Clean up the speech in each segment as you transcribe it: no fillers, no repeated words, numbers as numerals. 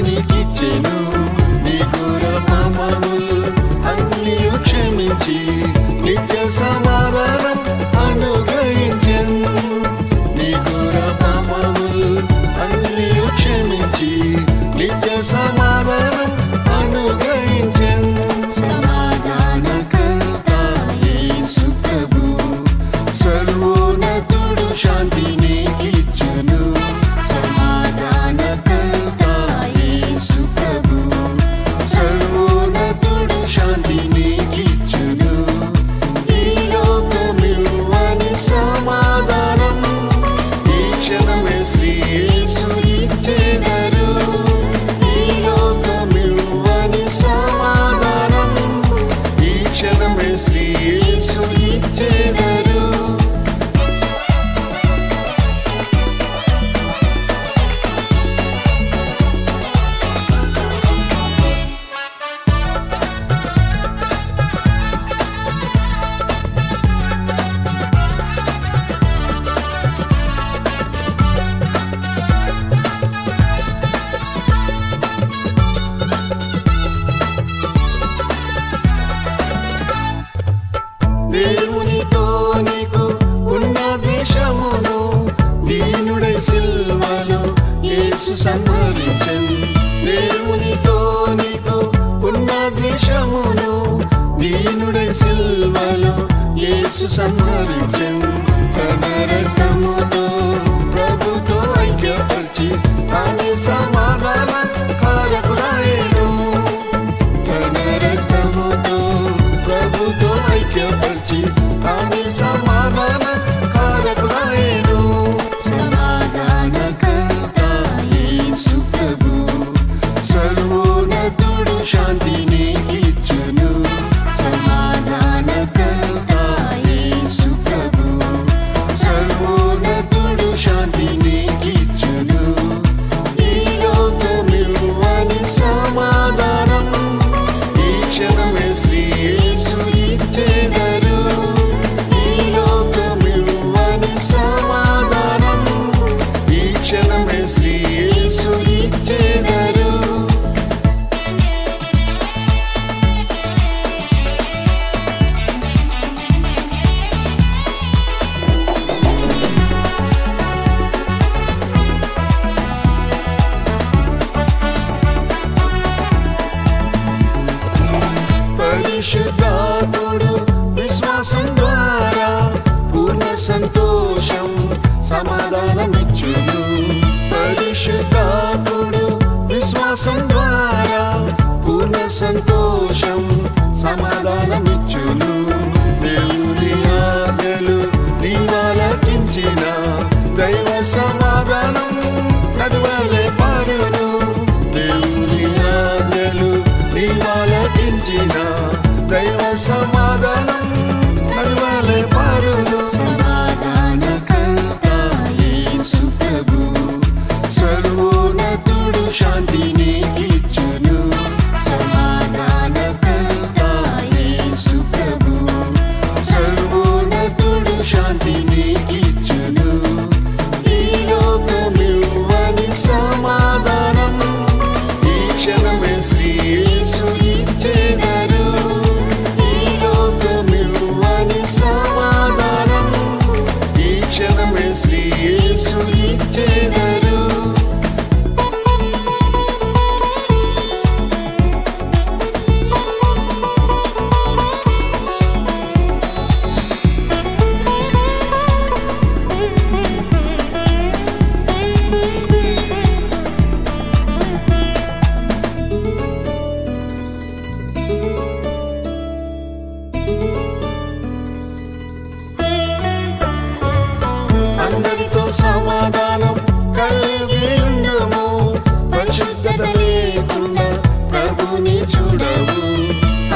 నీకిచ్చెను. నీ ఘోర పాపములు అన్నియు క్షమించి నిత్య సమాధానం అనుగ్రహించెను. నీ ఘోర పాపములు అన్నియు క్షమించి నిత్య సమాధానం అనుగ్రహించెను. సమాధానకర్త యేసు ప్రభు సర్వోన్నతుడు శాంతి నీకిచ్చెను. సమాధానకర్త యేసు ప్రభు సర్వోన్నతుడు శాంతి నీకిచ్చెను. ఈ లోకమివ్వని సమాధానం ఈ క్షణమే శ్రీ యేసు ఇచ్చెదరు. ఈ లోకమివ్వని సమాధానం ఈ క్షణమే శ్రీ యేసు ఇచ్చెదరు. దేవునితో నీకు ఉన్న దేశమును దీనుడై సిల్వలో యేసు సంహరించెను. దేవునితో నీకు ఉన్న దేశమును దీనుడై సిల్వలో యేసు సంహరించెను. తన రక్తముతో ప్రభుతో ఐక్యపరిచి తానే సమాధాన కారకుడాయెను. తన రక్తముతో ప్రభుతో ఐక్యపరిచి తానే సమాధాన కారకుడాయెను. సమాధానకర్త యేసు ప్రభు సర్వోన్నతుడు శాంతి నీకిచ్చెను. సమాధానకర్త యేసు ప్రభు సర్వోన్నతుడు శాంతి నీకిచ్చెను. ఈ లోకమివ్వని సమాధానం ఈ క్షణమే శ్రీ యేసు ఇచ్చెదరు. ఈ లోకమివ్వని సమాధానం ఈ క్షణమే శ్రీ యేసు ఇచ్చెదరు. పరిశుద్ధాత్ముడు విశ్వాసం ద్వారా పూర్ణ సంతోషం సమాధానమిచ్చెను. పరిశుద్ధాత్ముడు విశ్వాసం ద్వారా పూర్ణ సంతోషం సమాధానమిచ్చెను. దేవుని ఆజ్ఞలు నీవాలకించిన దైవ సమాధానం నదివలె పారును. దేవుని ఆజ్ఞలు నీవాలకించిన దైవ సమాధానం నదివలె పారును. సమాధానకర్త యేసు ప్రభు సర్వోన్నతుడు శాంతి నీకిచ్చెను. సమాధానకర్త యేసు ప్రభు సర్వోన్నతుడు శాంతి నీకిచ్చెను. ఈ లోకమివ్వని సమాధానం ఈ క్షణమే శ్రీ యేసు ఇచ్చెదరు. ఈ లోకమివ్వని సమాధానం ఈ క్షణమే శ్రీ యేసు ఇచ్చెదరు. అందరితో సమాధానం కలిగి ఉండుము. పరిశుద్ధత లేకుండా ప్రభుని చూడవు.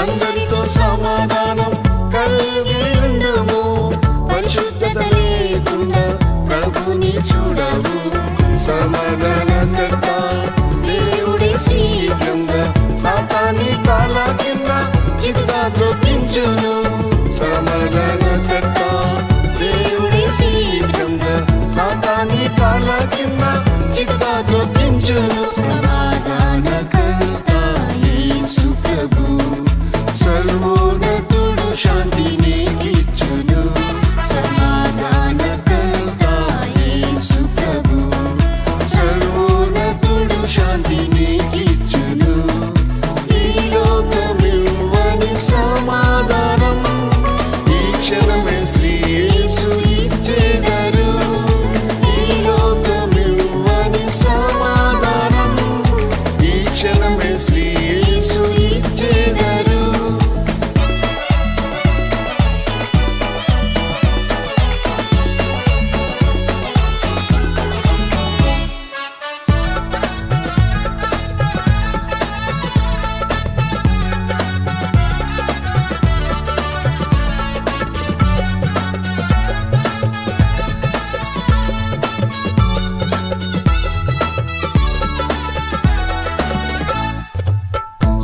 అందరితో సమాధానం కలిగి ఉండుము. పరిశుద్ధత లేకుండా ప్రభుని చూడవు. సమాధానకర్త దేవుడే శీఘ్రంగా సాతాన్ని కాళ్ళ కింద చిత్తా ద్రోపించును. సమాధానకర్త దేవుడే శీఘ్రంగా సాతాన్ని కాళ్ళ కింద చిత్తా ద్రోపించును. సమాధాన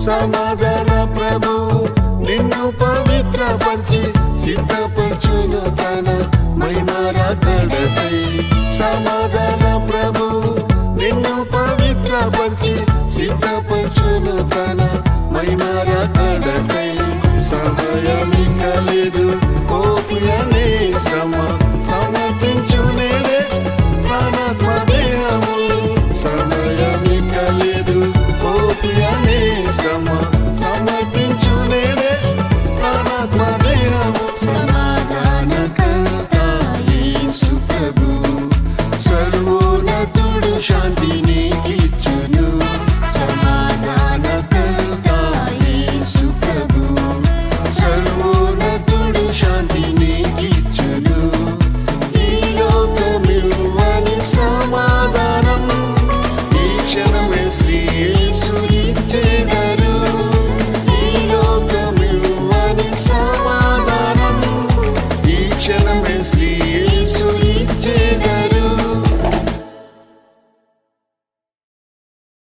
సమాధాన ప్రభు నిన్ను పవిత్రపరిచి సిద్ధపరచును తన మహిమ రాకడకై